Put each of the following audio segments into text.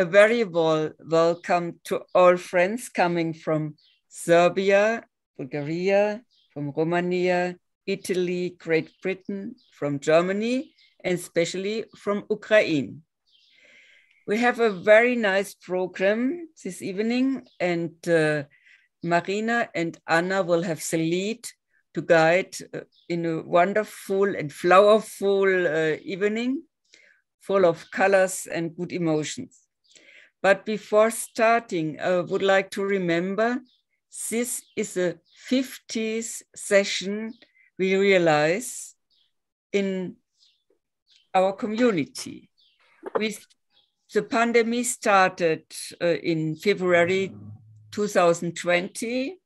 a very welcome to all friends coming from Serbia, Bulgaria, from Romania, Italy, Great Britain, from Germany, and especially from Ukraine. We have a very nice program this evening, and Marina and Anna will have the lead to guide in a wonderful and flowerful evening, full of colors and good emotions. But before starting, I would like to remember this is a 50th session we realize in our community. The pandemic started in February 2020,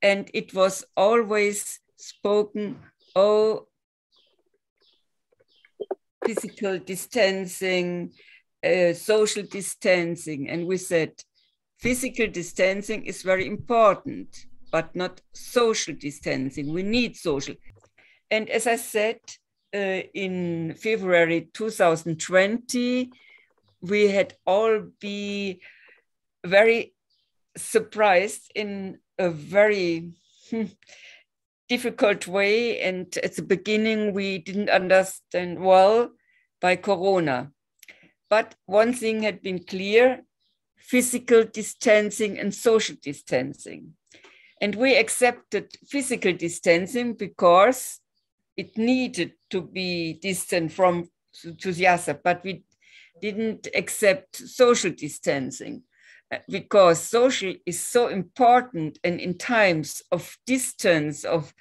and it was always spoken, oh, physical distancing, social distancing. And we said, physical distancing is very important, but not social distancing. We need social. And as I said, in February 2020, we had all be very surprised in a very difficult way. And at the beginning, we didn't understand well by Corona. But one thing had been clear, physical distancing and social distancing. And we accepted physical distancing because it needed to be distant from to the other, but we didn't accept social distancing because social is so important, and in times of distance, of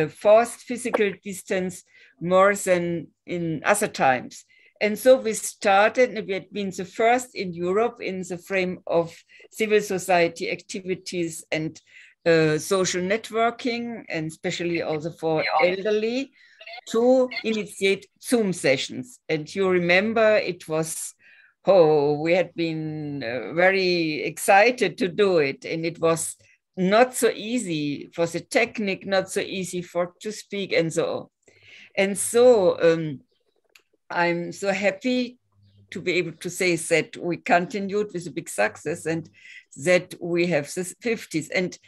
forced physical distance, more than in other times. And so we started, and we had been the first in Europe in the frame of civil society activities and social networking, and especially also for elderly, to initiate Zoom sessions. And you remember it was, we had been very excited to do it. And it was not so easy for the technique, not so easy to speak and so on. And so I'm so happy to be able to say that we continued with a big success and that we have the 50s. And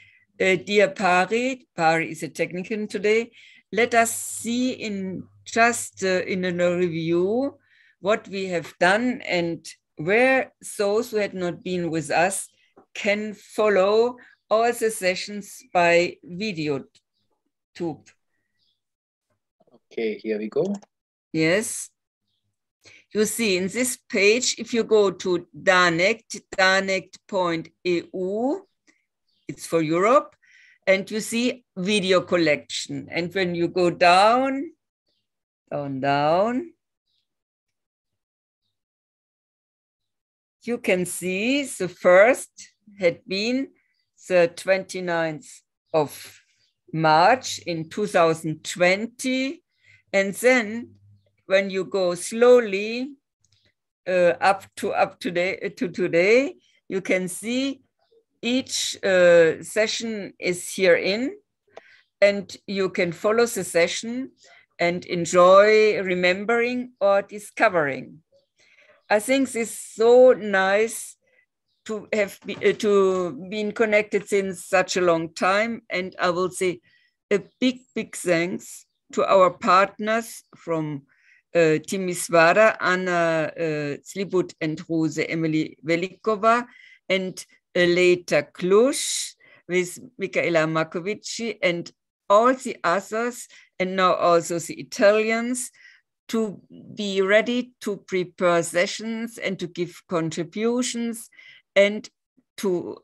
dear Pari is a technician today, let us see in just in a review what we have done and where those who had not been with us can follow all the sessions by video tube. Okay, here we go. Yes. You see in this page, if you go to danect.eu, it's for Europe, and you see video collection. And when you go down, you can see the first had been the 29th of March in 2020. And then when you go slowly up to today, you can see each session is herein, and you can follow the session and enjoy remembering or discovering. I think this is so nice to have been connected since such a long time, and I will say a big thanks to our partners from Timisoara, Anna Slibut and Rose Emily Velikova, and later Cluj with Michaela Markovici and all the others, and now also the Italians, to be ready to prepare sessions and to give contributions and to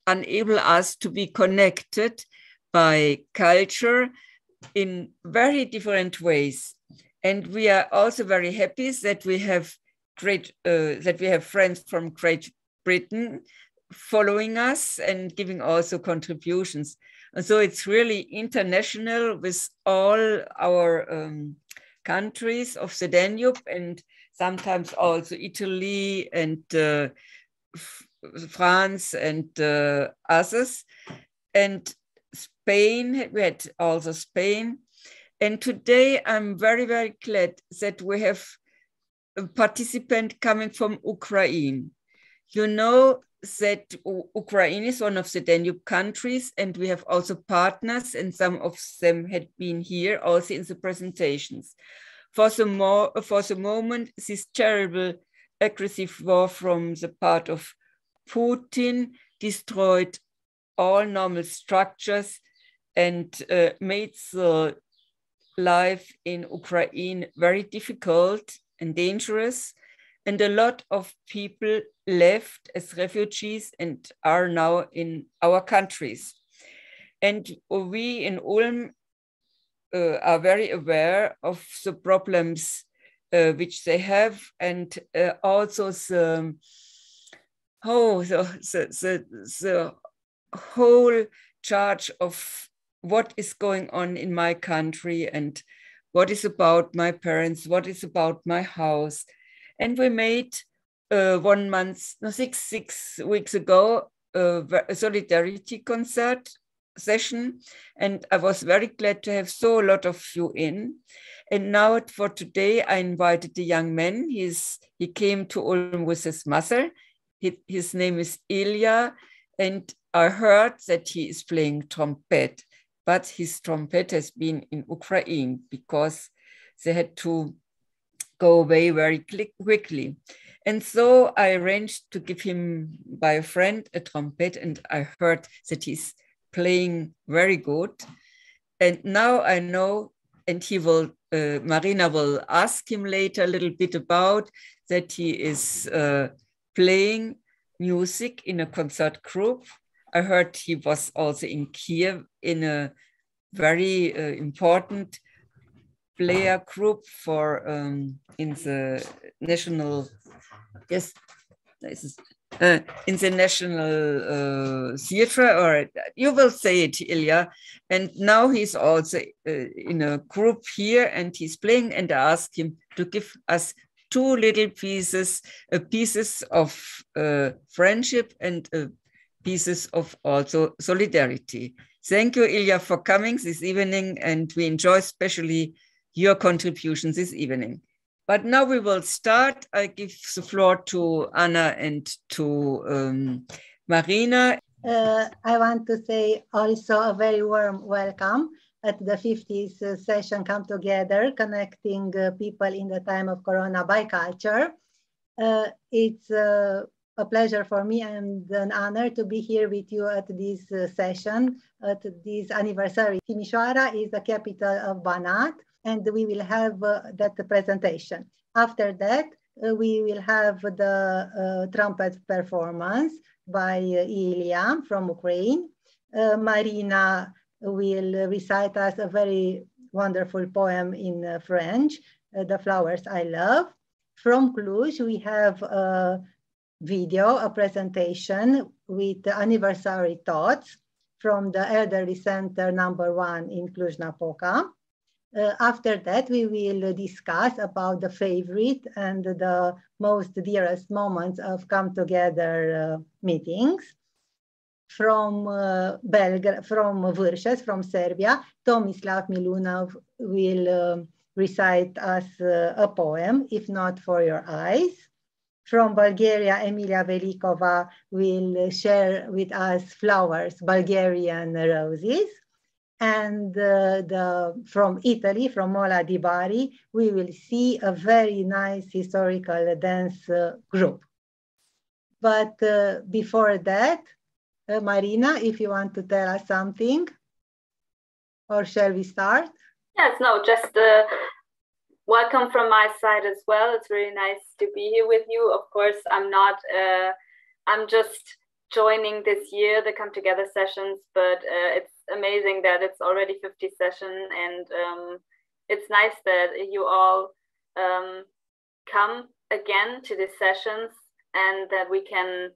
enable us to be connected by culture in very different ways. And we are also very happy that we have friends from Great Britain following us and giving also contributions. And so it's really international with all our countries of the Danube, and sometimes also Italy and France and others. And Spain, we had also Spain. And today I'm very, very glad that we have a participant coming from Ukraine. You know that Ukraine is one of the Danube countries, and we have also partners, and some of them had been here also in the presentations. For the moment, this terrible aggressive war from the part of Putin destroyed all normal structures and made the life in Ukraine very difficult and dangerous. And a lot of people left as refugees and are now in our countries. And we in Ulm are very aware of the problems which they have, and also the whole charge of what is going on in my country and what is about my parents, what is about my house. And we made 6 weeks ago a solidarity concert session, and I was very glad to have so a lot of you in. And now for today, I invited the young man. He came to Ulm with his mother. His name is Ilya, and I heard that he is playing trumpet, but his trumpet has been in Ukraine because they had to go away very quickly. And so I arranged to give him by a friend a trumpet, and I heard that he's playing very good. And now I know, and Marina will ask him later a little bit about that he is playing music in a concert group. I heard he was also in Kiev in a very important player group for in the national, yes, in the national theater, or you will say it, Ilya. And now he's also in a group here, and he's playing, and I asked him to give us two little pieces of friendship and pieces of also solidarity. Thank you, Ilya, for coming this evening, and we enjoy especially your contributions this evening. But now we will start. I give the floor to Anna and to Marina. I want to say also a very warm welcome at the 50th session Come Together, connecting people in the time of Corona by culture. It's a pleasure for me and an honor to be here with you at this session, at this anniversary. Timișoara is the capital of Banat, and we will have that presentation. After that, we will have the trumpet performance by Ilya from Ukraine. Marina will recite us a very wonderful poem in French, The Flowers I Love. From Cluj, we have a video, a presentation with anniversary thoughts from the Elderly Center #1 in Cluj-Napoca. After that, we will discuss about the favorite and the most dearest moments of Come Together meetings. From Vârșeș, from Serbia, Tomislav Milunov will recite us a poem, If Not For Your Eyes. From Bulgaria, Emilia Velikova will share with us flowers, Bulgarian roses. And from Italy, from Mola di Bari, we will see a very nice historical dance group. But before that, Marina, if you want to tell us something, or shall we start? Yes, no, just welcome from my side as well. It's really nice to be here with you. Of course, I'm just joining this year, the Come Together sessions, but it's amazing that it's already 50 session, and it's nice that you all come again to these sessions and that we can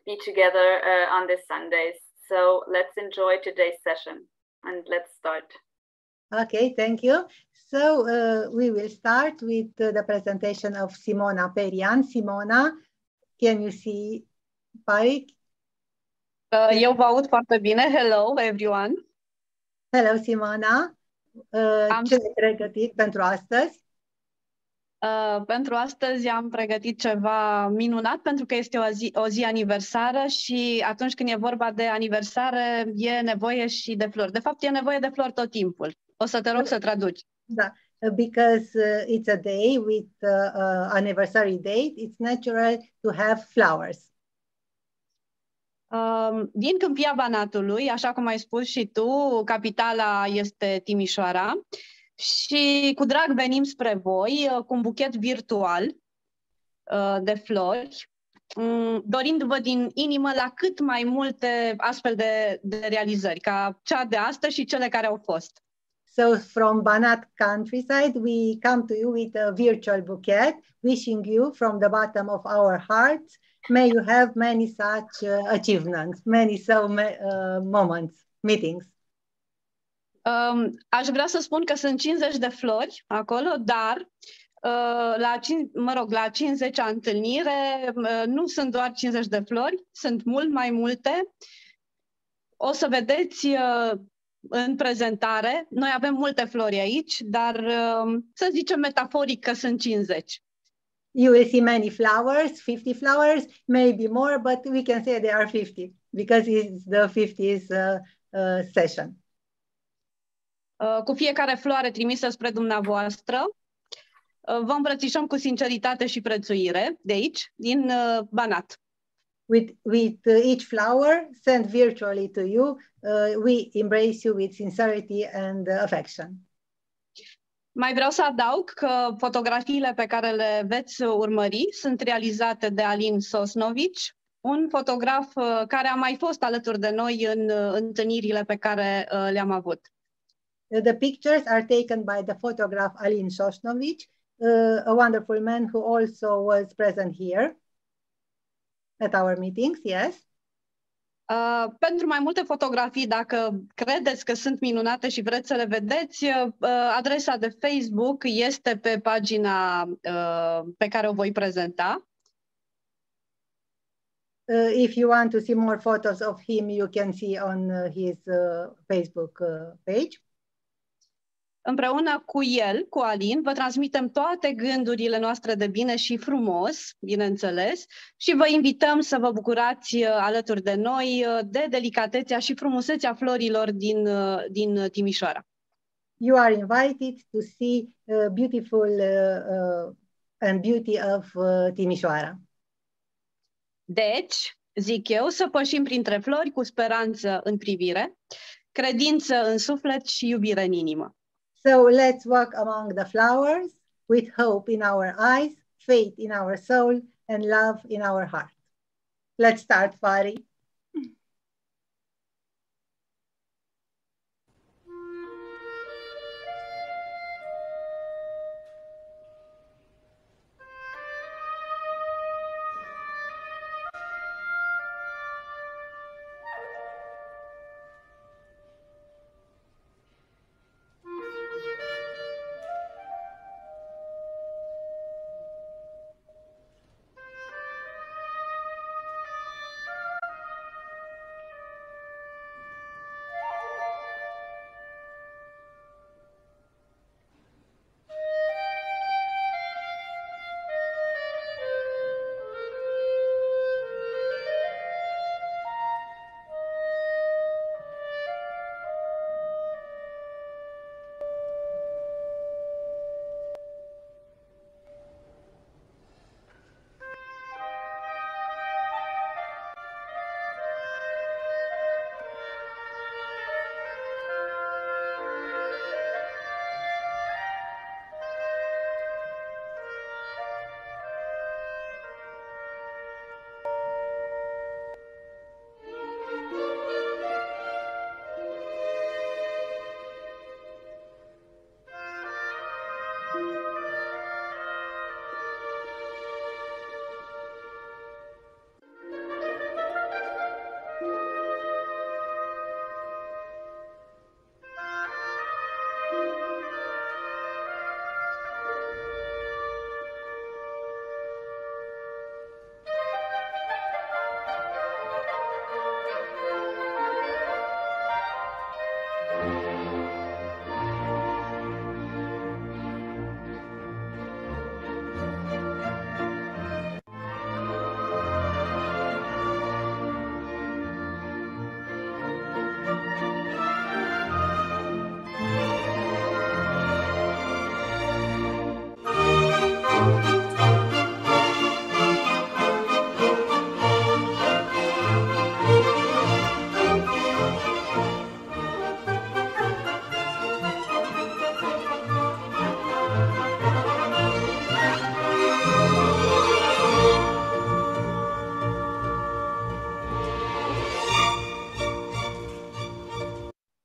be together on this Sundays. So let's enjoy today's session and let's start. Okay, thank you. So we will start with the presentation of Simona Perian. Simona, can you see Parik? Eu vă aud foarte bine. Hello, everyone. Hello, Simona. Ce ai pregătit pentru astăzi? Pentru astăzi am pregătit ceva minunat pentru că este o zi aniversară și atunci când e vorba de aniversare e nevoie și de flori. De fapt, e nevoie de flori tot timpul. O să te rog să traduci. Da. Because it's a day with anniversary date, it's natural to have flowers. Din Câmpia Banatului, așa cum ai spus și tu, capitala este Timișoara și cu drag venim spre voi cu un buchet virtual de flori, dorindu-vă din inimă la cât mai multe astfel de realizări, ca cea de astăzi și cele care au fost. So from Banat countryside, we come to you with a virtual bouquet, wishing you from the bottom of our hearts, may you have many such achievements, many moments, meetings. Aș vrea să spun că sunt 50 de flori acolo, dar la 50-a întâlnire nu sunt doar 50 de flori, sunt mult mai multe. O să vedeți în prezentare, noi avem multe flori aici, dar să zicem metaforic că sunt 50. You will see many flowers, 50 flowers, maybe more, but we can say they are 50 because it's the 50th session. Cu fiecare floare trimisă spre dumneavoastră, vă îmbrățișăm cu sinceritate și prețuire de aici, din Banat. With each flower sent virtually to you, we embrace you with sincerity and affection. Mai vreau să adaug că fotografiile pe care le veți urmări sunt realizate de Alin Sosnovici, un fotograf care a mai fost alături de noi în întâlnirile pe care le-am avut. The pictures are taken by the photographer Alin Sosnovici, a wonderful man who also was present here at our meetings, yes. Pentru mai multe fotografii, dacă credeți că sunt minunate și vreți să le vedeți, adresa de Facebook este pe pagina pe care o voi prezenta. If you want to see more photos of him, you can see on his Facebook page. Împreună cu el, cu Alin, vă transmitem toate gândurile noastre de bine și frumos, bineînțeles, și vă invităm să vă bucurați alături de noi de delicatețea și frumusețea florilor din Timișoara. You are invited to see beautiful and beauty of Timișoara. Deci, zic eu, să pășim printre flori cu speranță în privire, credință în suflet și iubire în inimă. So let's walk among the flowers with hope in our eyes, faith in our soul, and love in our heart. Let's start, Fari.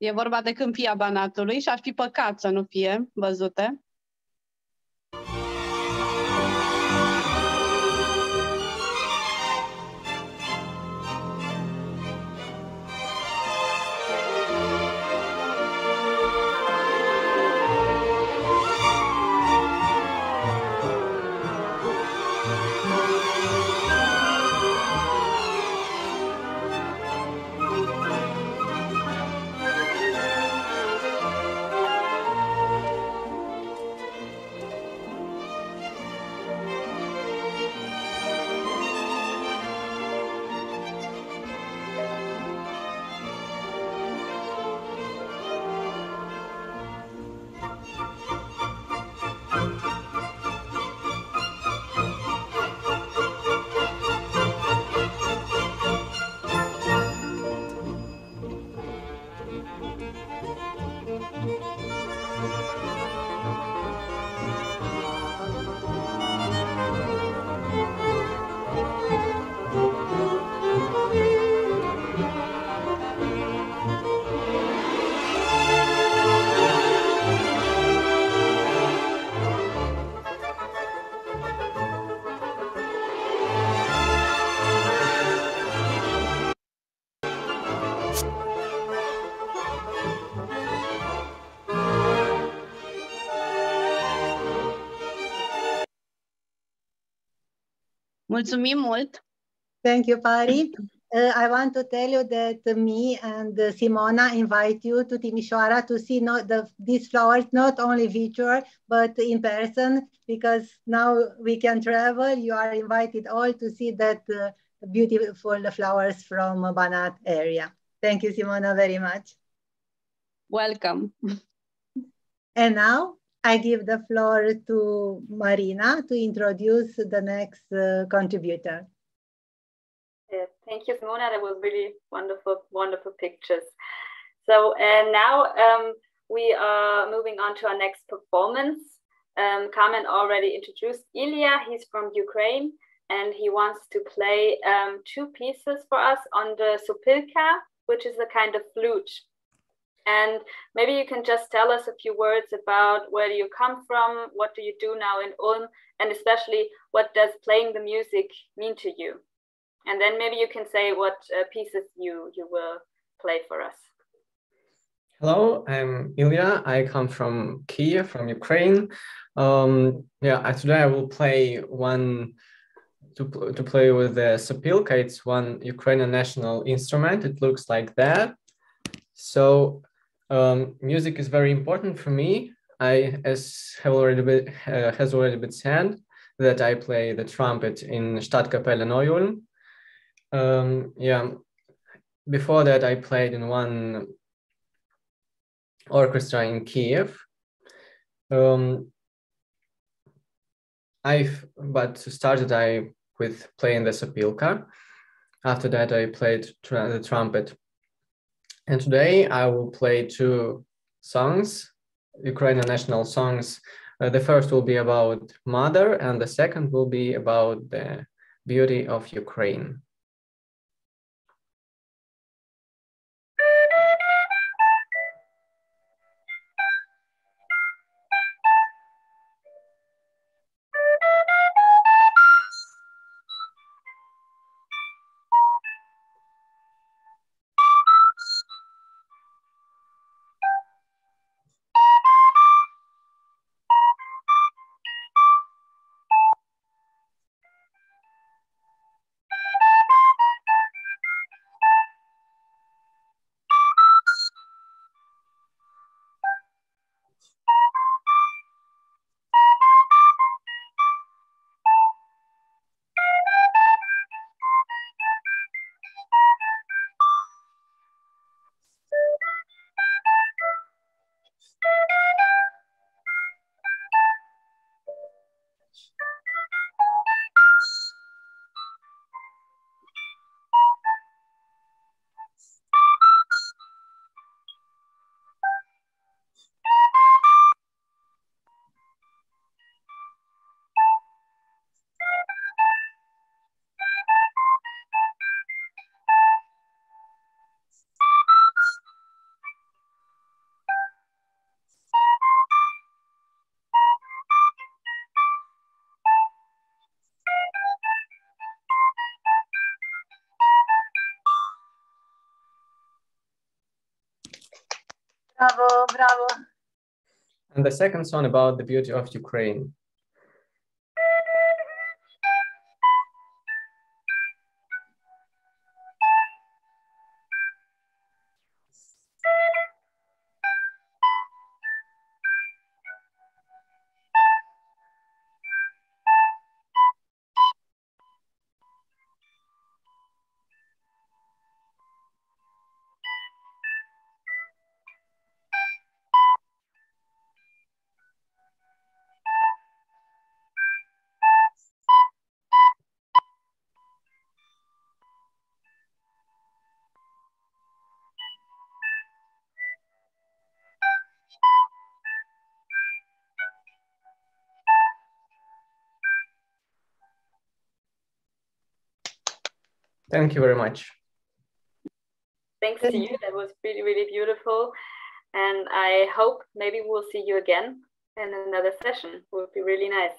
E vorba de câmpia Banatului și ar fi păcat să nu fie văzute. Mulțumim mult! Thank you, Pari. I want to tell you that me and Simona invite you to Timișoara to see these flowers, not only virtual, but in person, because now we can travel. You are invited all to see that beautiful flowers from Banat area. Thank you, Simona, very much. Welcome. And now I give the floor to Marina to introduce the next contributor. Thank you, Simona. That was really wonderful, wonderful pictures. So now we are moving on to our next performance. Carmen already introduced Ilya. He's from Ukraine, and he wants to play two pieces for us on the sopilka, which is a kind of flute. And maybe you can just tell us a few words about where do you come from, what do you do now in Ulm, and especially what does playing the music mean to you? And then maybe you can say what pieces you will play for us. Hello, I'm Ilya. I come from Kiev, from Ukraine. Today I will play to play with the sopilka. It's one Ukrainian national instrument. It looks like that. So music is very important for me. Has already been said that I play the trumpet in Stadtkapelle Neu-Ulm. Before that, I played in one orchestra in Kiev. Started with playing the sopilka. After that, I played the trumpet. And today I will play two songs, Ukrainian national songs. The first will be about mother, and the second will be about the beauty of Ukraine. Bravo, bravo. And the second song about the beauty of Ukraine. Thank you very much. Thanks to you. That was really, really beautiful. And I hope maybe we'll see you again in another session. It would be really nice.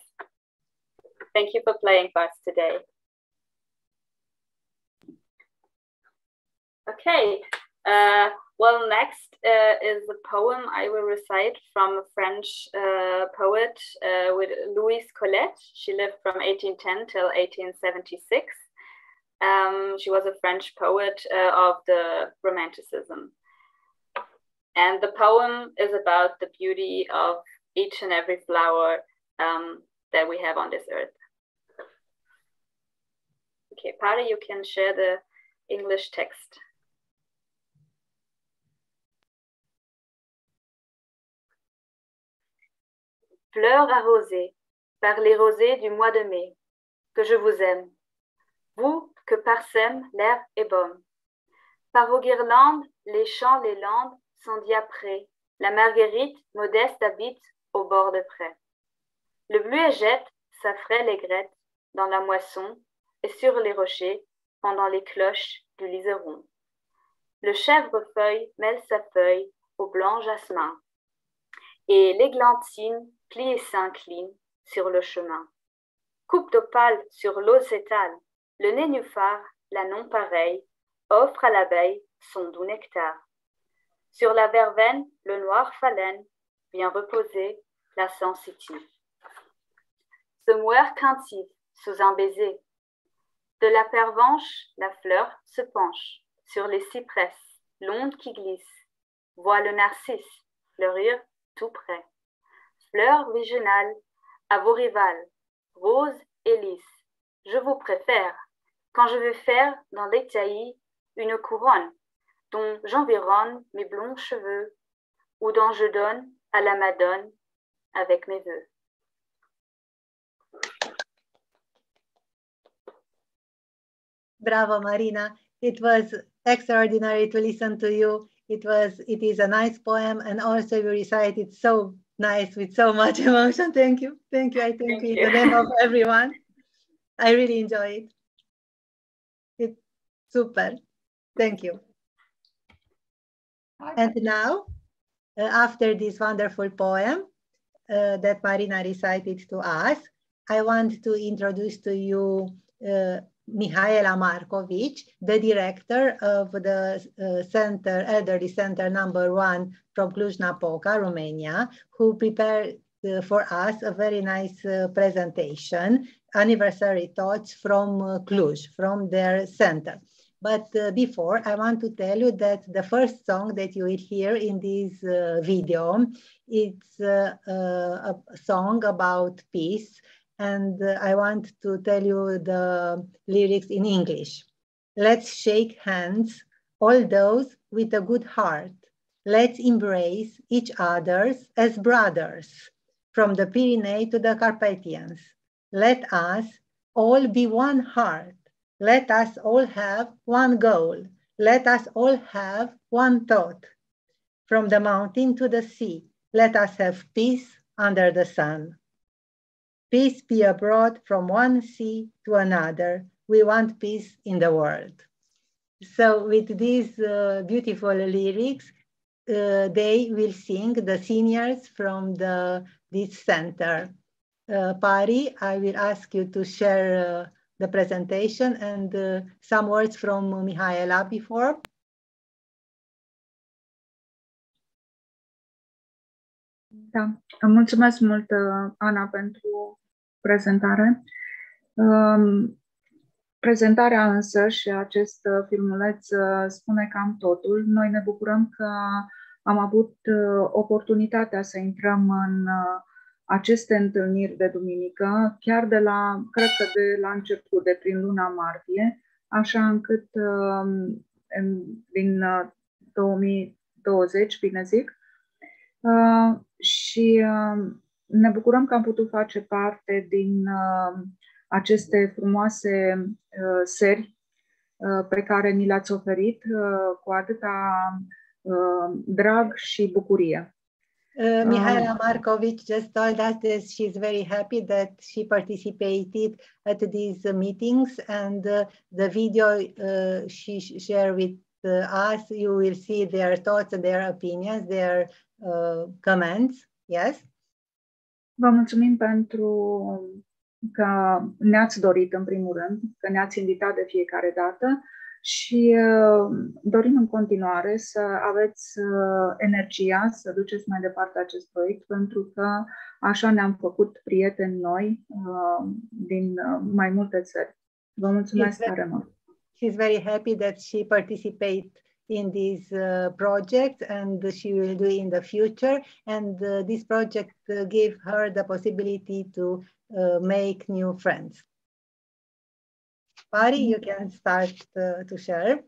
Thank you for playing for us today. Okay. Well, next is a poem I will recite from a French poet with Louise Colette. She lived from 1810 till 1876. She was a French poet of the Romanticism. And the poem is about the beauty of each and every flower that we have on this earth. Okay, Pari, you can share the English text. Fleurs arrosées par les rosées du mois de mai, que je vous aime, vous que parsème l'herbe et baume. Par vos guirlandes, les champs, les landes sont diaprés, la marguerite modeste habite au bord de près. Le bluet jette sa frêle aigrette dans la moisson et sur les rochers pendant les cloches du liseron. Le chèvrefeuille mêle sa feuille au blanc jasmin et l'églantine plie et s'incline sur le chemin. Coupe d'opale sur l'eau s'étale, le nénuphar, la non-pareille, offre à l'abeille son doux nectar. Sur la verveine, le noir phalène vient reposer la sensitive. Se mouer craintif sous un baiser. De la pervenche, la fleur se penche sur les cypresses, l'onde qui glisse. Voit le narcisse fleurir tout près. Fleurs virginales à vos rivales, roses et lys. Je vous préfère quand je veux faire dans les taillis une couronne dont j'environne mes blonds cheveux ou dont je donne à la Madone avec mes vœux. Bravo, Marina. It was extraordinary to listen to you. It is a nice poem, and also you recited so nice with so much emotion. Thank you. Thank you. I thank you in the name of everyone. I really enjoy it. It's super. Thank you. And now, after this wonderful poem that Marina recited to us, I want to introduce to you Mihaela Markovic, the director of the Elderly Center #1 from Cluj-Napoca, Romania, who prepared for us a very nice presentation, Anniversary Thoughts from Cluj, from their center. But before, I want to tell you that the first song that you will hear in this video, it's a song about peace. And I want to tell you the lyrics in English. Let's shake hands, all those with a good heart. Let's embrace each other as brothers, from the Pyrenees to the Carpathians. Let us all be one heart. Let us all have one goal. Let us all have one thought. From the mountain to the sea, let us have peace under the sun. Peace be abroad from one sea to another. We want peace in the world. So with these beautiful lyrics, they will sing, the seniors from this center. Pari, I will ask you to share the presentation and some words from Mihaela before. Da, mulțumesc mult, Ana, pentru prezentare. Prezentarea însă și acest filmuleț spune cam totul. Noi ne bucurăm că am avut oportunitatea să intrăm în aceste întâlniri de duminică, chiar cred că de la început, de prin luna martie, așa încât din 2020, bine zic, și ne bucurăm că am putut face parte din aceste frumoase seri pe care ni le-ați oferit cu atâta drag și bucurie. Mihaela Markovic just told us that she's very happy that she participated at these meetings, and the video she shared with us, you will see their thoughts, their opinions, their comments. Yes? Vă mulțumim pentru că ne-ați dorit, în primul rând, că ne-ați invitat de fiecare dată și dorim în continuare să aveți energia să duceți mai departe acest proiect, pentru că așa ne-am făcut prieteni noi din mai multe țări. Vă mulțumesc tare mult! She's very happy that she participated in this project, and she will do in the future, and this project gave her the possibility to make new friends. Pari, you can start to share.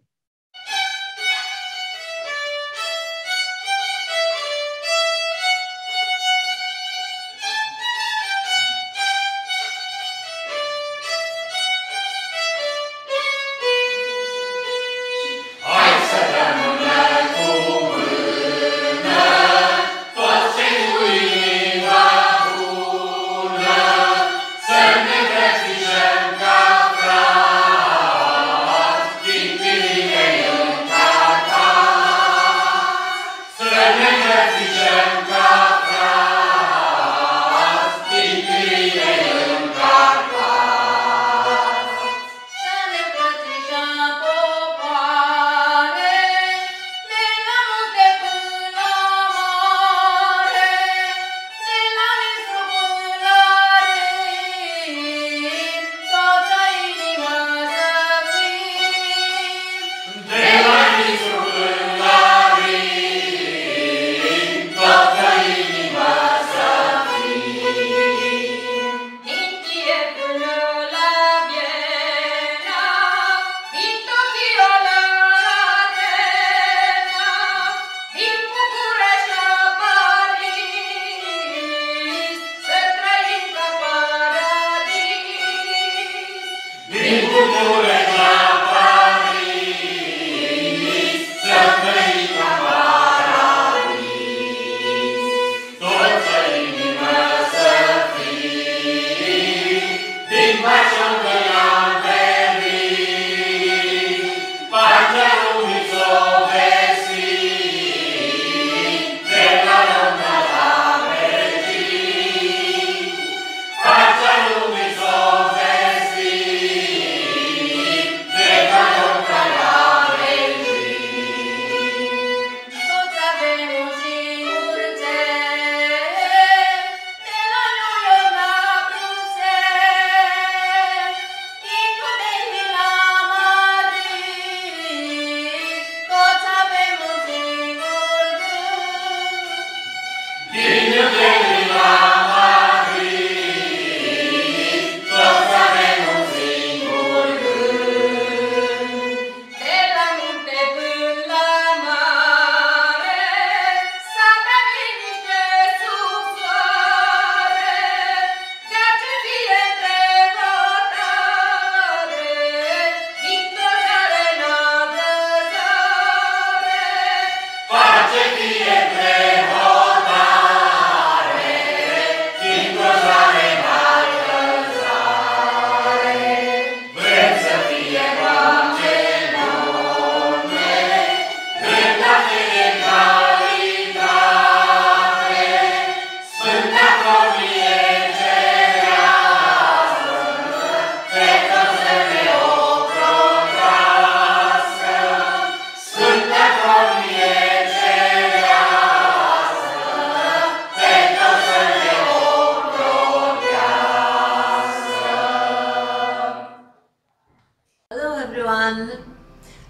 everyone.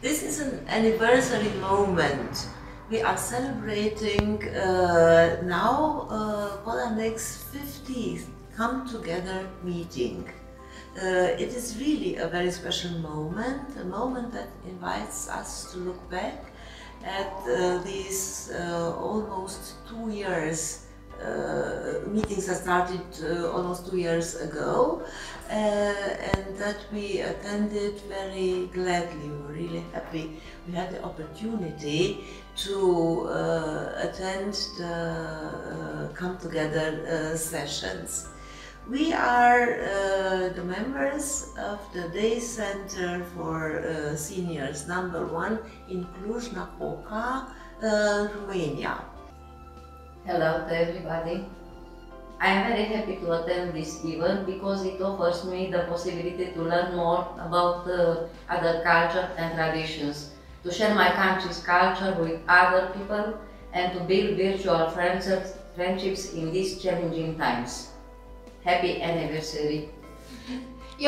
This is an anniversary moment. We are celebrating now Polandek's 50th Come Together meeting. It is really a very special moment, a moment that invites us to look back at these almost 2 years. Meetings that started almost 2 years ago, and that we attended very gladly. We were really happy we had the opportunity to attend the Come Together sessions. We are the members of the Day Center for Seniors #1 in Cluj-Napoca, Romania. Hello to everybody. I am very happy to attend this event because it offers me the possibility to learn more about other culture and traditions, to share my country's culture with other people and to build virtual friendships in these challenging times. Happy anniversary!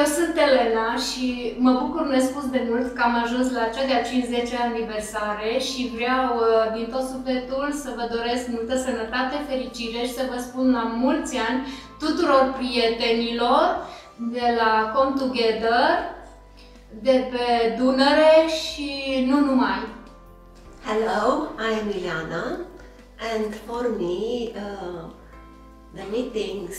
Eu sunt Elena și mă bucur nespus de mult că am ajuns la cea de-a 50-a aniversare și vreau din tot sufletul să vă doresc multă sănătate, fericire și să vă spun la mulți ani tuturor prietenilor de la Come Together, de pe Dunăre și nu numai. Hello, I am Liliana, and for me the meetings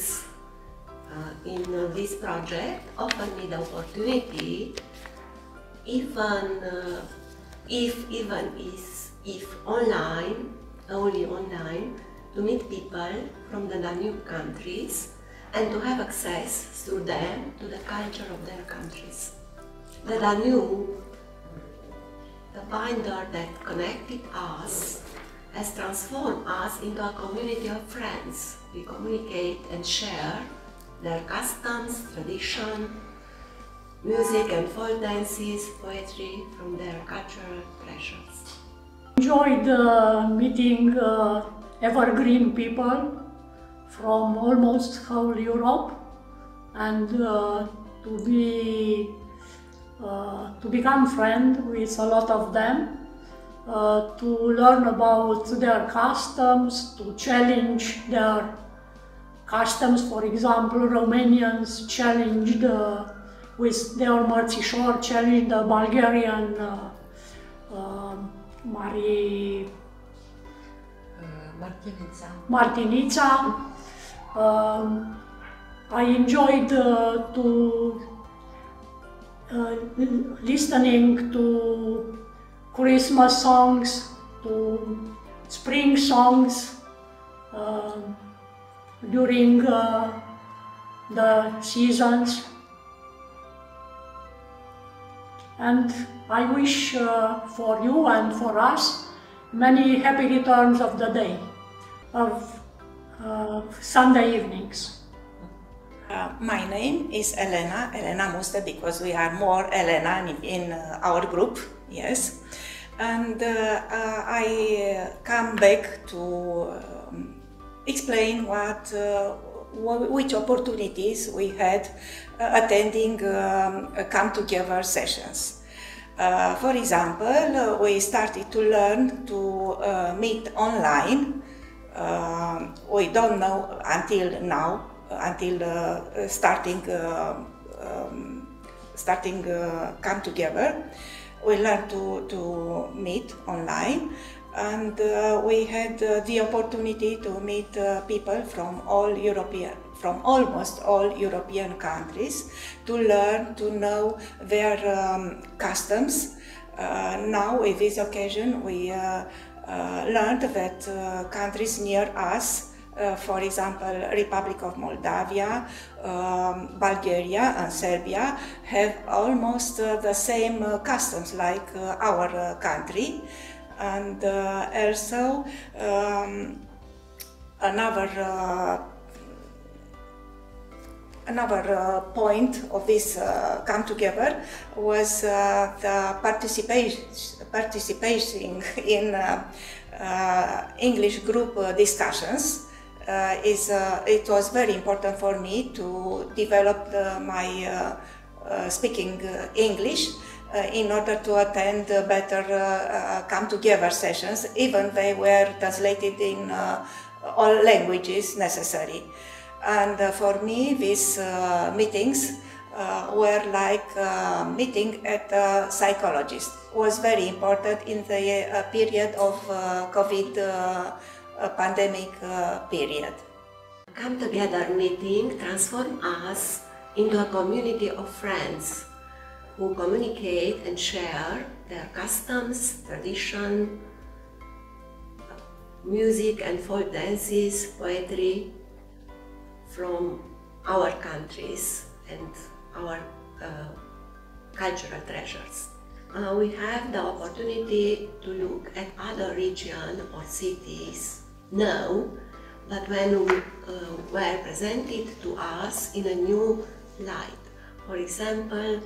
in this project offer me the opportunity, if online, only online, to meet people from the Danube countries and to have access through them to the culture of their countries. The Danube, the binder that connected us, has transformed us into a community of friends. We communicate and share their customs, tradition, music and folk dances, poetry from their cultural treasures. Enjoyed meeting evergreen people from almost whole Europe and to become friends with a lot of them, to learn about their customs, to challenge their customs. For example, Romanians challenged with their mărțișor, challenged the Bulgarian Martinița. I enjoyed listening to Christmas songs, to spring songs during the seasons, and I wish for you and for us many happy returns of the day, of Sunday evenings. My name is Elena Muste, because we are more Elena in our group, yes. And I come back to explain which opportunities we had attending Come Together sessions. For example, we started to learn to meet online. We don't know until now, until starting Come Together. We learned to meet online, and we had the opportunity to meet people from almost all European countries, to learn to know their customs. Now, with this occasion, we learned that countries near us, for example, Republic of Moldavia, Bulgaria and Serbia, have almost the same customs like our country. And also another point of this Come Together was the participation in English group discussions. It was very important for me to develop my speaking English in order to attend better come together sessions, even they were translated in all languages necessary. And for me, these meetings were like meeting at a psychologist. Was very important in the period of COVID pandemic period. Come Together meeting transformed us into a community of friends who communicate and share their customs, tradition, music and folk dances, poetry from our countries and our cultural treasures. We have the opportunity to look at other regions or cities now, but when we were presented to us in a new light. For example,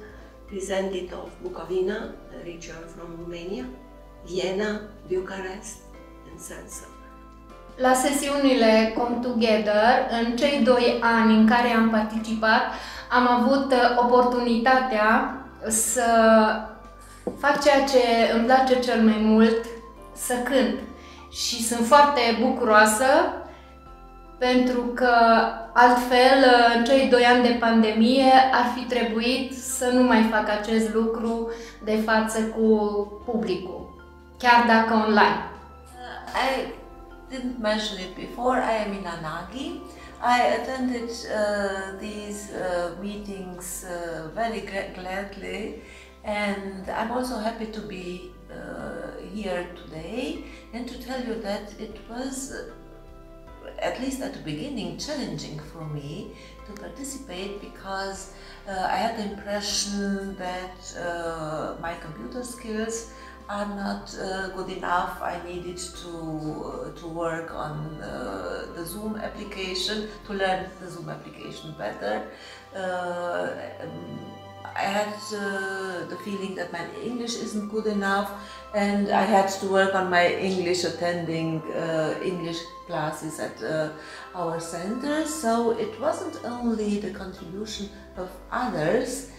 presented of Bucovina, a region from Romania, Vienna, Bucharest, and Sansa. La sesiunile Come Together, în cei 2 ani în care am participat, am avut oportunitatea să fac ceea ce îmi place cel mai mult, să cânt. Și sunt foarte bucuroasă pentru că altfel, în cei 2 ani de pandemie, ar fi trebuit să nu mai fac acest lucru de față cu publicul, chiar dacă online. I didn't mention it before, I am in Anaghi. I attended these meetings very gladly, and I'm also happy to be here today and to tell you that it was, at least at the beginning, challenging for me to participate because I had the impression that my computer skills are not good enough. I needed to work on the Zoom application, to learn the Zoom application better. I had the feeling that my English isn't good enough, and I had to work on my English, attending English classes at our center. So it wasn't only the contribution of others,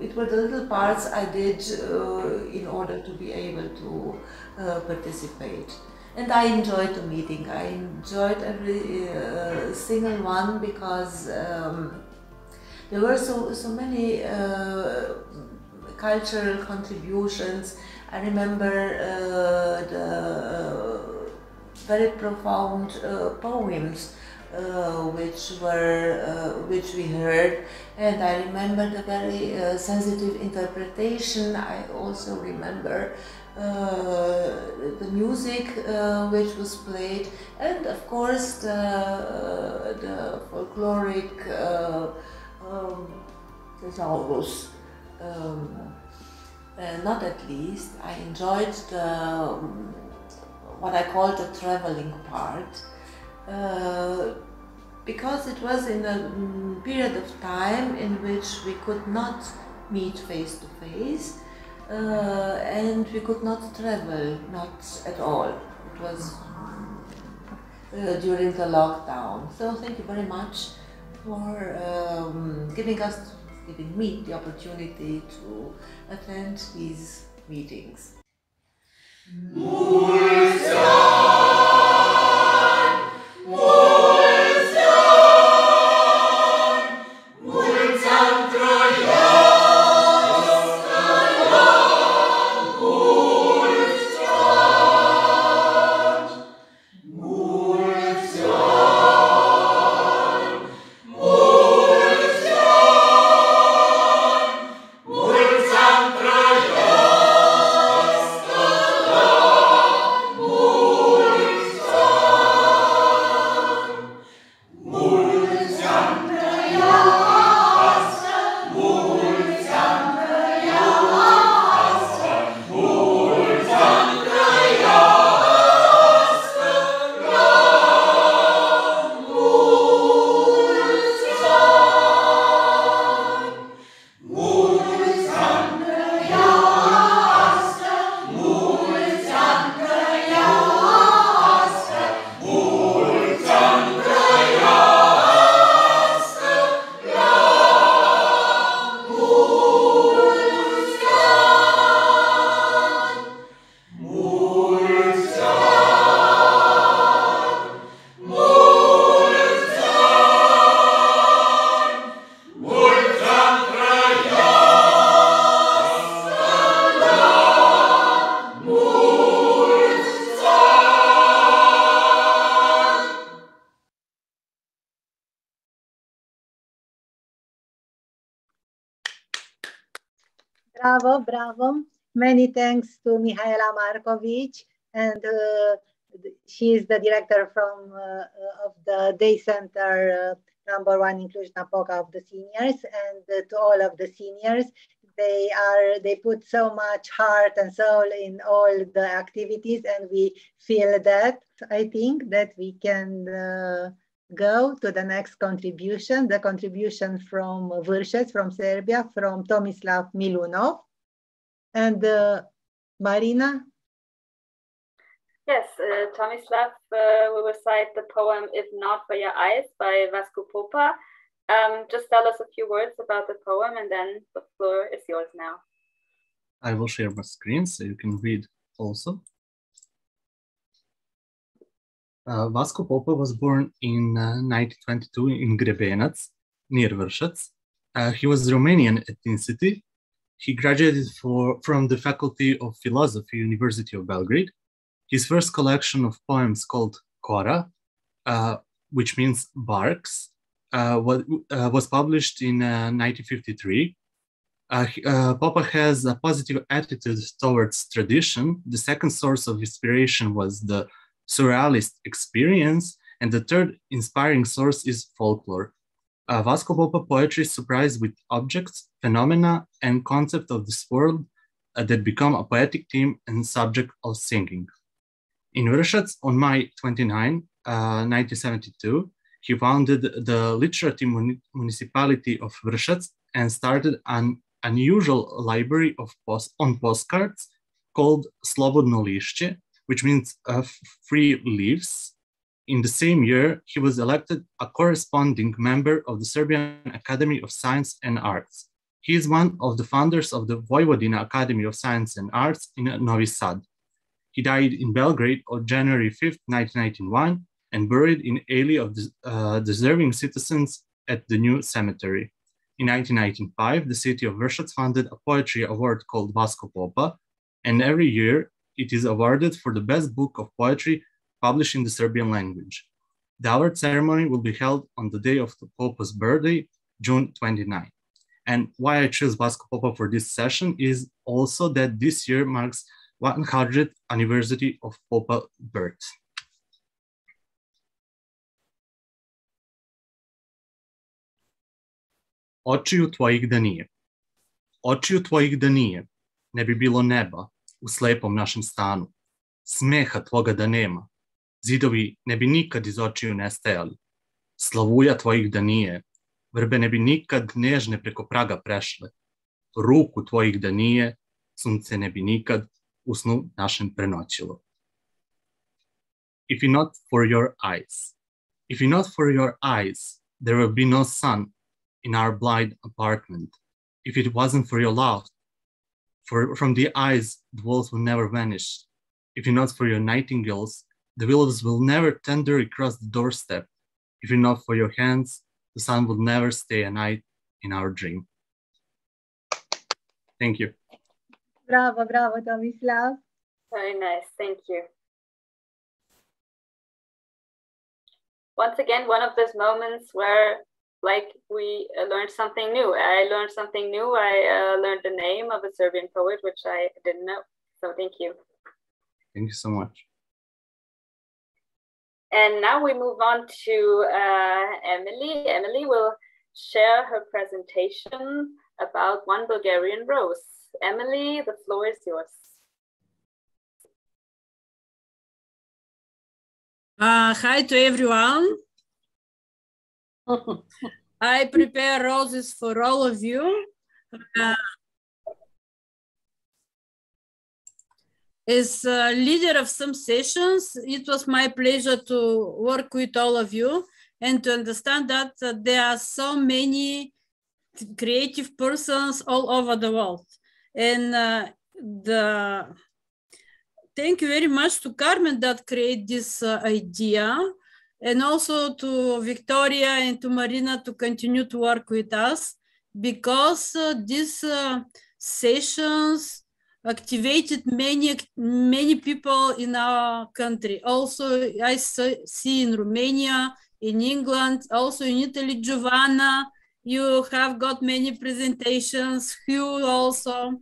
it were the little parts I did in order to be able to participate. And I enjoyed the meeting. I enjoyed every single one because there were so many cultural contributions. I remember the very profound poems which we heard, and I remember the very sensitive interpretation. I also remember the music which was played, and of course the folkloric thesaurus. Not at least, I enjoyed what I call the traveling part, because it was in a period of time in which we could not meet face to face, and we could not travel, not at all. It was during the lockdown. So thank you very much for giving me the opportunity to attend these meetings. Mulți Bravo, bravo. Many thanks to Mihaela Markovic, and she is the director from of the Day Center #1 Inclusion Apoca of the seniors, and to all of the seniors. They put so much heart and soul in all the activities, and we feel that. I think that we can go to the next contribution, the contribution from Vârșeț, from Serbia, from Tomislav Milunov. And Marina? Yes, Tomislav will recite the poem If Not For Your Eyes by Vasco Popa. Just tell us a few words about the poem, and then the floor is yours now. I will share my screen so you can read also. Vasco Popa was born in 1922 in Grebenac, near Vârșeț. He was Romanian ethnicity. He graduated from the Faculty of Philosophy, University of Belgrade. His first collection of poems, called Cora, which means barks, was published in 1953. Popa has a positive attitude towards tradition. The second source of inspiration was the surrealist experience, and the third inspiring source is folklore. Vasco Popa poetry is surprised with objects, phenomena, and concept of this world that become a poetic theme and subject of singing. In Vârșeț, on May 29, 1972, he founded the literative municipality of Vârșeț and started an unusual library on postcards called Slobodno lišće, which means free leaves. In the same year, he was elected a corresponding member of the Serbian Academy of Science and Arts. He is one of the founders of the Vojvodina Academy of Science and Arts in Novi Sad. He died in Belgrade on January 5th, 1991, and buried in alley of deserving citizens at the new cemetery. In 1995, the city of Vârșeț founded a poetry award called Vasco Popa, and every year it is awarded for the best book of poetry published in the Serbian language. The award ceremony will be held on the day of the Popa's birthday, June 29. And why I chose Vasco Popa for this session is also that this year marks 100th anniversary of Popa's birth. Očiju tvojih da nije. Očiju tvojih da nije, ne bi bilo neba u slepom našem stanu. Smeha tvoga da nema, zidovi ne bi nikad iz očiju nestajali. Slavuja tvojih da nije, vrbe ne bi nikad nežne preko praga prešle. Ruku tvojih da nije, sunce ne bi nikad u snu našem prenoćilo. If not for your eyes, if not for your eyes, there will be no sun in our blind apartment. If it wasn't for your love, from the eyes, the walls will never vanish. If not for your nightingales, the willows will never tender across the doorstep. If not for your hands, the sun will never stay a night in our dream. Thank you. Bravo, bravo, Tomislav. Very nice, thank you. Once again, one of those moments where we learned something new. I learned something new. I learned the name of a Serbian poet, which I didn't know. So thank you. Thank you so much. And now we move on to Emily. Emily will share her presentation about One Bulgarian Rose. Emily, the floor is yours. Hi to everyone. I prepare roses for all of you. As a leader of some sessions, it was my pleasure to work with all of you and to understand that there are so many creative persons all over the world. And thank you very much to Carmen that created this idea, and also to Victoria and to Marina to continue to work with us, because these sessions activated many people in our country. Also, I see in Romania, in England, also in Italy, Giovanna, you have got many presentations, Hugh also.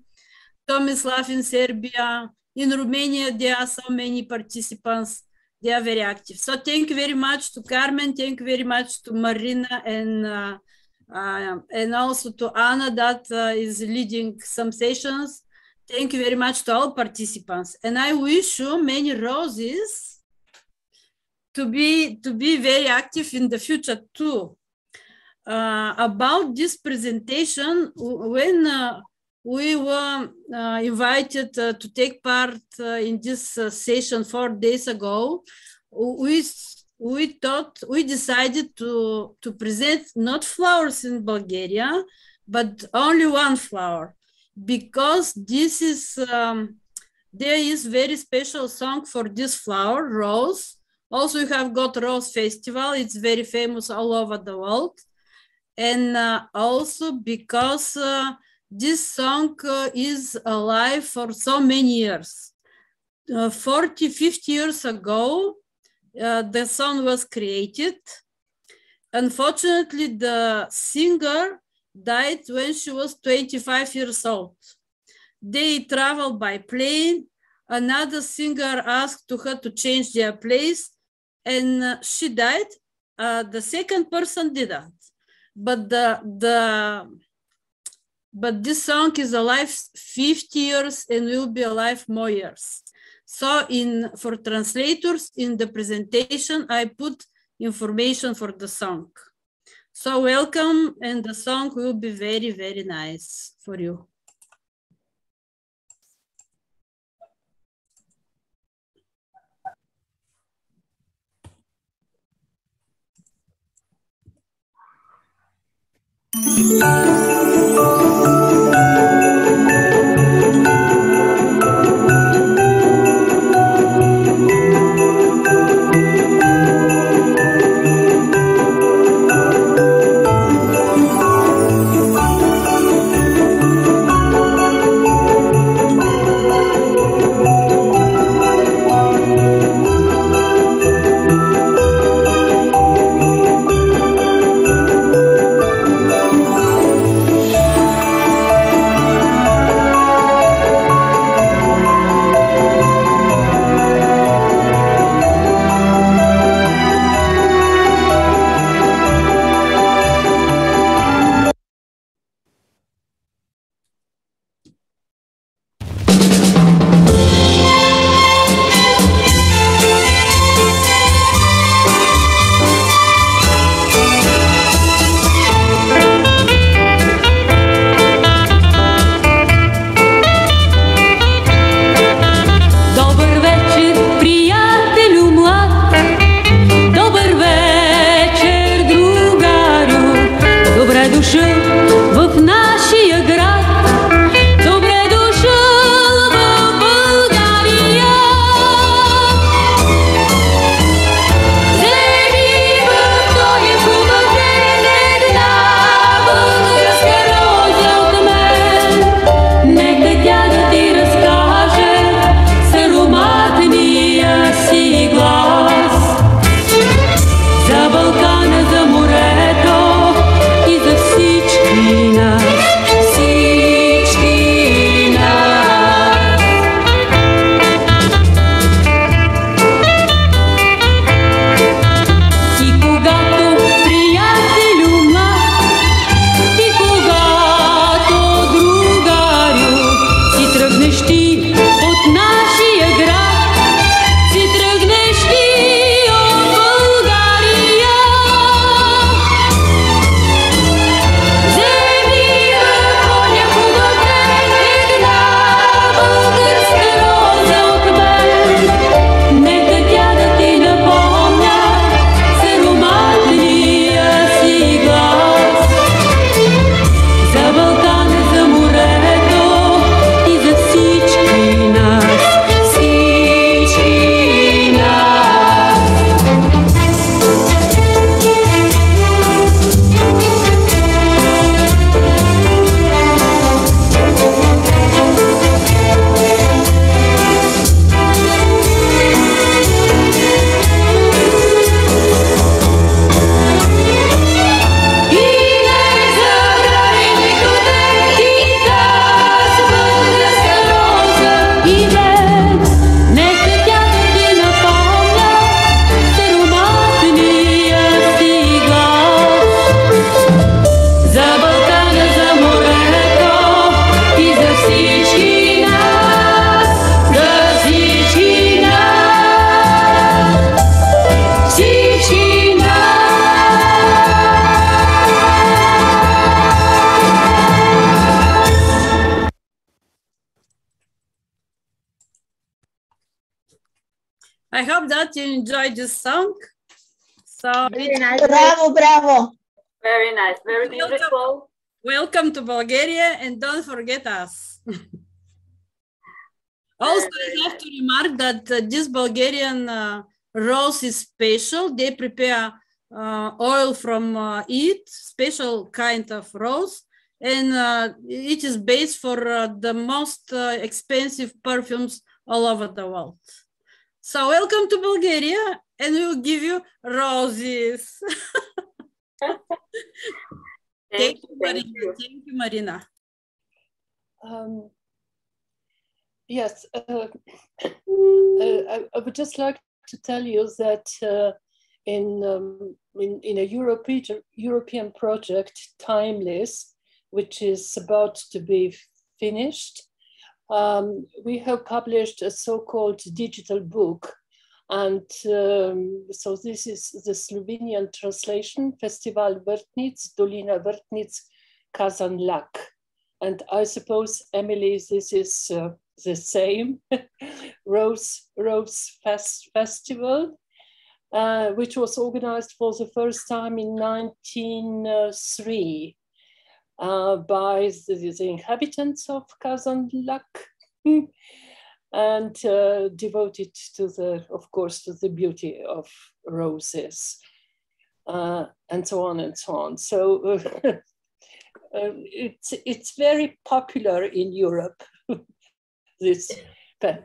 Tomislav in Serbia. In Romania, there are so many participants. They are very active. So thank you very much to Carmen. Thank you very much to Marina and also to Anna that is leading some sessions. Thank you very much to all participants. And I wish you many roses to be very active in the future too. About this presentation, when we were invited to take part in this session 4 days ago, we decided to present not flowers in Bulgaria, but only one flower, because this is there is very special song for this flower, rose. Also, we have got Rose Festival. It's very famous all over the world, and also because this song is alive for so many years. 40, 50 years ago, the song was created. Unfortunately, the singer died when she was 25 years old. They traveled by plane. Another singer asked to her to change their place, and she died. The second person didn't. But this song is alive 50 years and will be alive more years. So for translators in the presentation, I put information for the song. So welcome, and the song will be very, very nice for you. I hope that you enjoyed this song. So very nice. Bravo, bravo. Very nice, very beautiful. Welcome to Bulgaria, and don't forget us. Also, I have to remark that this Bulgarian rose is special. They prepare oil from it, special kind of rose, and it is based for the most expensive perfumes all over the world. So welcome to Bulgaria, and we will give you roses. Thank you, Marina. Thank you, Marina. Yes, I would just like to tell you that in a European project, Timeless, which is about to be finished, we have published a so-called digital book. And so this is the Slovenian translation, Festival Vrtnic, Dolina Vrtnic, Kazan Lak. And I suppose, Emily, this is the same Rose Festival, which was organized for the first time in 1903 by the inhabitants of Kazan Lak. And devoted to of course, to the beauty of roses, and so on and so on. So it's very popular in Europe, this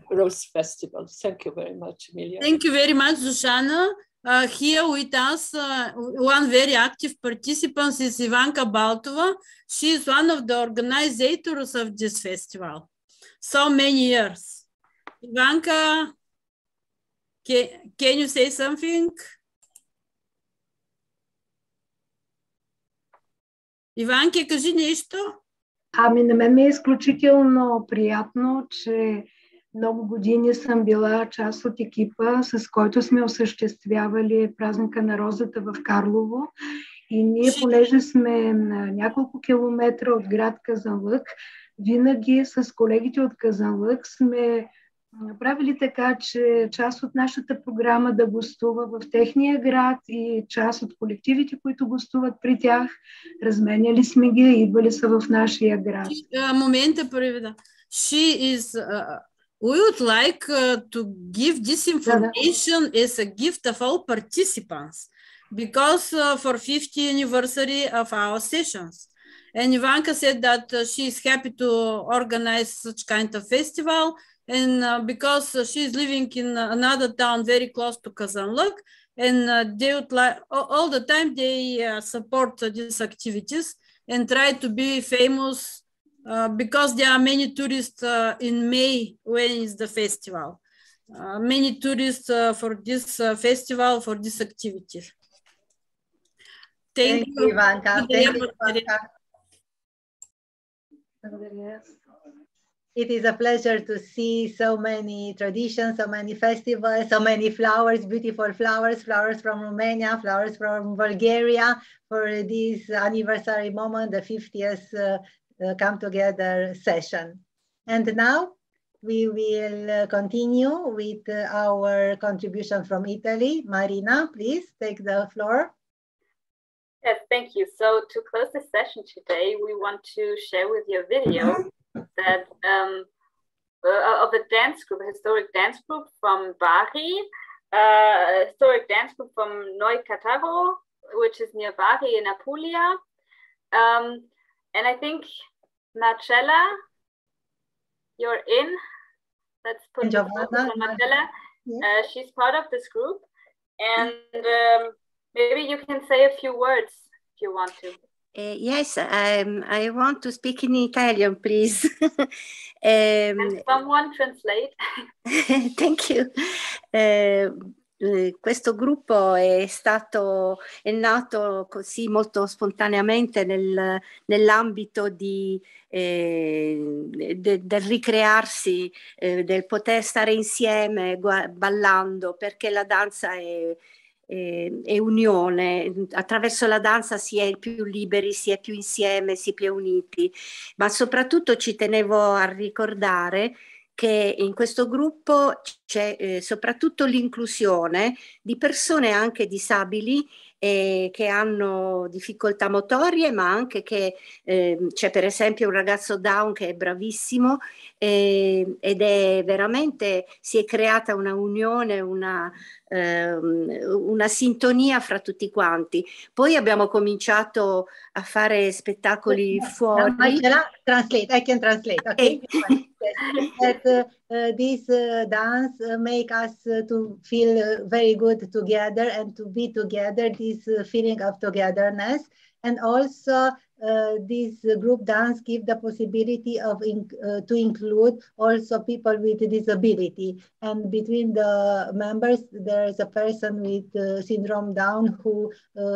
Rose Festival. Thank you very much, Emilia. Thank you very much, Zuzana. Here with us, one very active participant is Ivanka Baltova. She is one of the organizers of this festival. So many years. Ivanka, can you say something? Иванке, кажи нещо. Ами на мен ми е изключително приятно, че много години съм била част от екипа, с който сме осъществявали празника на розата в Карлово. И ние, понеже сме на няколко километра от град Казанлък, винаги с колегите от Казанлък сме направили така, че част от нашата програма да гостува в техния град и част от колективите, които гостуват при тях, разменяли сме ги, идвали са в нашия град. Момента преведа. We would like to give this information as a gift of all participants because for 50th anniversary of our sessions. And Ivanka said that she is happy to organize such kind of festival. And because she's living in another town very close to Kazanlak, and they would like all the time they support these activities and try to be famous because there are many tourists in May when is the festival. Many tourists for this festival, for this activity. Thank you, Ivanka. Thank you, Ivanka. It is a pleasure to see so many traditions, so many festivals, so many flowers, beautiful flowers, flowers from Romania, flowers from Bulgaria for this anniversary moment, the 50th Come Together session. And now we will continue with our contribution from Italy. Marina, please take the floor. Yes, thank you. So to close the session today, we want to share with you a video that of a dance group, a historic dance group from Bari, a historic dance group from Noi Cataro, which is near Bari in Apulia. And I think Marcella, you're in. Let's put Marcella. She's part of this group. And maybe you can say a few words if you want to. Yes, I want to speak in Italian, please. Can someone translate? Thank you. Questo gruppo è nato così molto spontaneamente nell'ambito del ricrearsi, del poter stare insieme ballando, perché la danza è unione. Attraverso la danza si è più liberi, si è più insieme, si è più uniti, ma soprattutto ci tenevo a ricordare che in questo gruppo c'è soprattutto l'inclusione di persone anche disabili che hanno difficoltà motorie, ma anche che c'è per esempio un ragazzo Down che è bravissimo ed è veramente, si è creata una unione, una sintonia fra tutti quanti. Poi abbiamo cominciato a fare spettacoli fuori. Marcella, translate, I can translate, okay? That this dance make us to feel very good together and to be together, this feeling of togetherness. And also this group dance give the possibility of to include also people with disability. And between the members, there is a person with syndrome Down who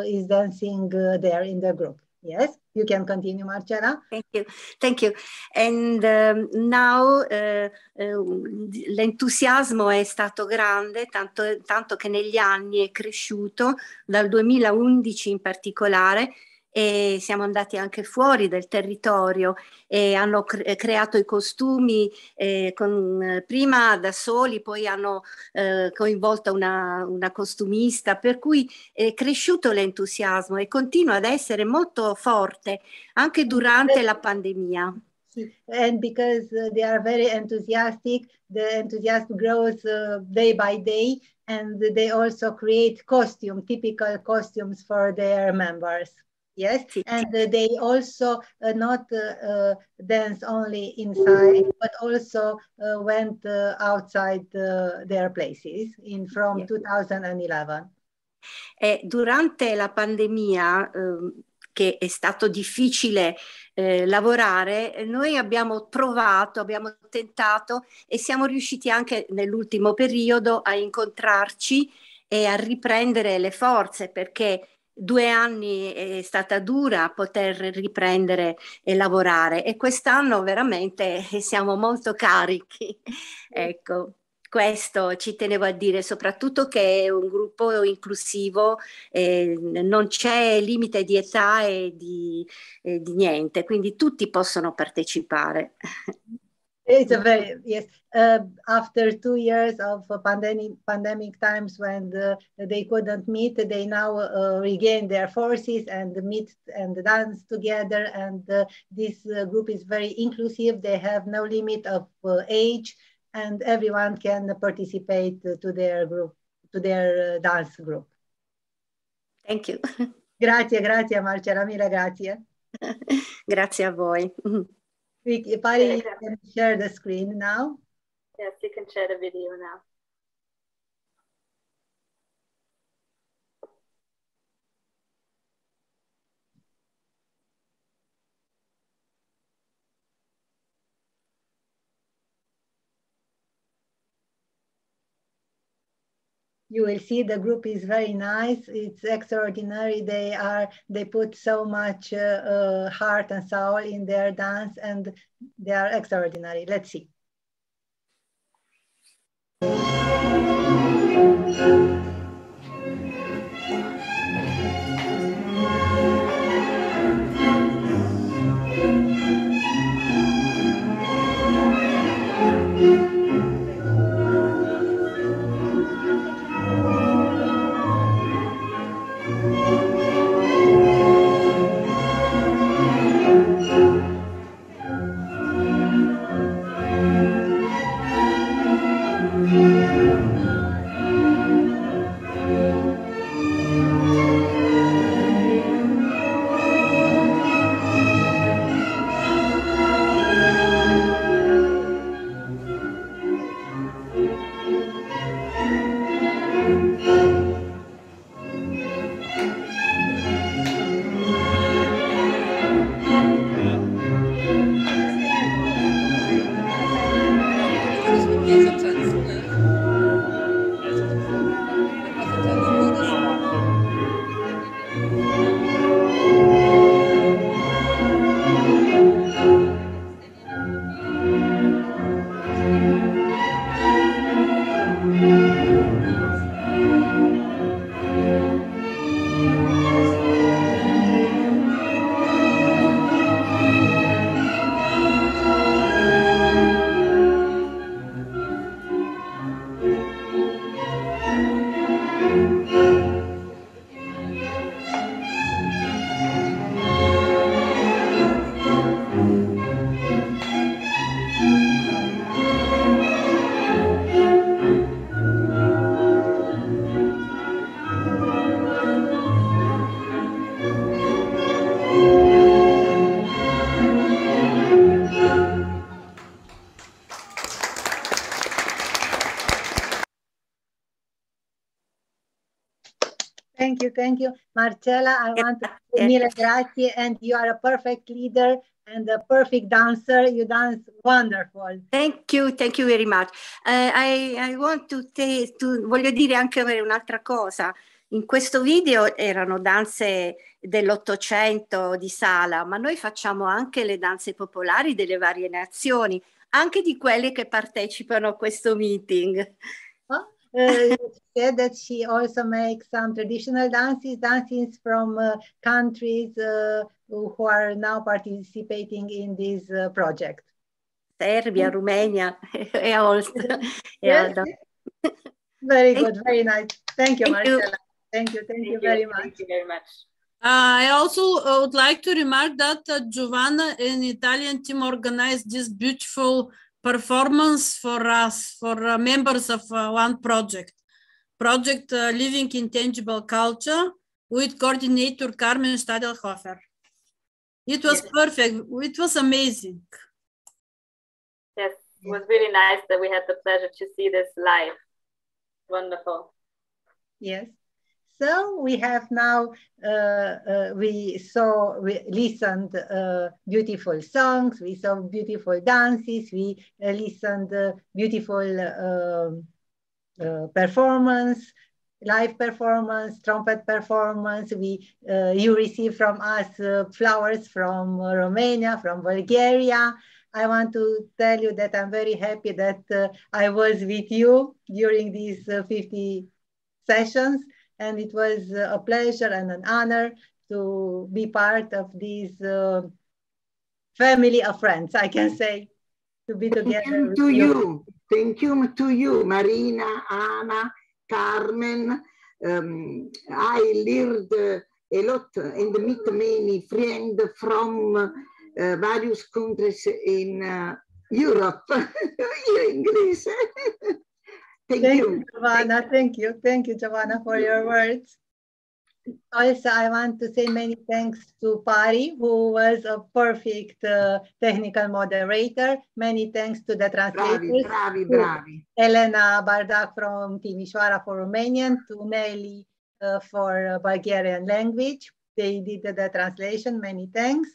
is dancing there in the group. Yes, you can continue, Marcella. Thank you. And now l'entusiasmo è stato grande, tanto che negli anni è cresciuto, dal 2011 in particolare, e siamo andati anche fuori del territorio e hanno creato i costumi prima da soli, poi hanno coinvolto una costumista, per cui è cresciuto l'entusiasmo e continua ad essere molto forte anche durante la pandemia. And because they are very enthusiastic, the enthusiasm grows day by day, and they also create typical costumes for their members. Yes, and they also not dance only inside, but also went outside their places from 2011. Durante la pandemia, che è stato difficile lavorare, noi abbiamo provato, abbiamo tentato e siamo riusciti anche nell'ultimo periodo a incontrarci e a riprendere le forze, perché 2 anni è stata dura poter riprendere e lavorare, e quest'anno veramente siamo molto carichi. Ecco, questo ci tenevo a dire, soprattutto che è un gruppo inclusivo, non c'è limite di età e di niente, quindi tutti possono partecipare. It's a very, yes, after 2 years of pandemic times when they couldn't meet, they now regain their forces and meet and dance together. And this group is very inclusive. They have no limit of age, and everyone can participate to their group, to their dance group. Thank you. Grazie Marcella, mille grazie. Grazie a voi. Pari, you can share the screen now. Yes, you can share the video now. You will see the group is very nice. It's extraordinary. They put so much heart and soul in their dance, and they are extraordinary. Let's see. you, thank you. Marcella, I want to say mille grazie, and you are a perfect leader and a perfect dancer. You dance wonderful. Thank you very much. I want voglio dire anche un'altra cosa. In questo video erano danze dell'Ottocento di sala, ma noi facciamo anche le danze popolari delle varie nazioni, anche di quelle che partecipano a questo meeting. She said that she also makes some traditional dances from countries who are now participating in this project. Serbia, Romania, e also. Yes. Very good, very nice. Thank you, Marcella. Thank you very much. Thank you very much. I also would like to remark that Giovanna and Italian team organized this beautiful performance for us, for members of one project Living Intangible Culture with coordinator Carmen Stadelhofer. It was perfect. It was amazing. Yes, it was really nice that we had the pleasure to see this live. Wonderful. Yes. So we have now, we listened beautiful songs, we saw beautiful dances, we listened beautiful performance, live performance, trumpet performance. You received from us flowers from Romania, from Bulgaria. I want to tell you that I'm very happy that I was with you during these 50 sessions. And it was a pleasure and an honor to be part of this family of friends, I can say, to be together with you. Thank you to you, Marina, Anna, Carmen. I learned a lot and meet many friends from various countries in Europe. English. Thank you, Giovanna. Thank you, Giovanna, for your words. Also, I want to say many thanks to Pari, who was a perfect technical moderator. Many thanks to the translators. Bravi. Elena Bardac from Timișoara for Romanian, to Nelly for Bulgarian language. They did the translation. Many thanks.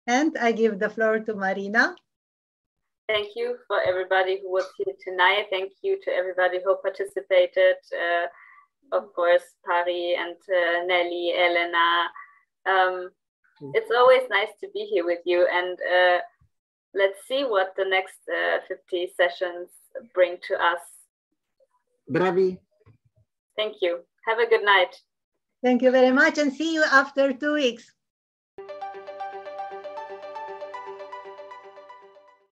And I give the floor to Marina. Thank you for everybody who was here tonight. Thank you to everybody who participated. Of course, Pari and Nelly, Elena. It's always nice to be here with you, and let's see what the next 50 sessions bring to us. Bravi. Thank you. Have a good night. Thank you very much, and see you after 2 weeks.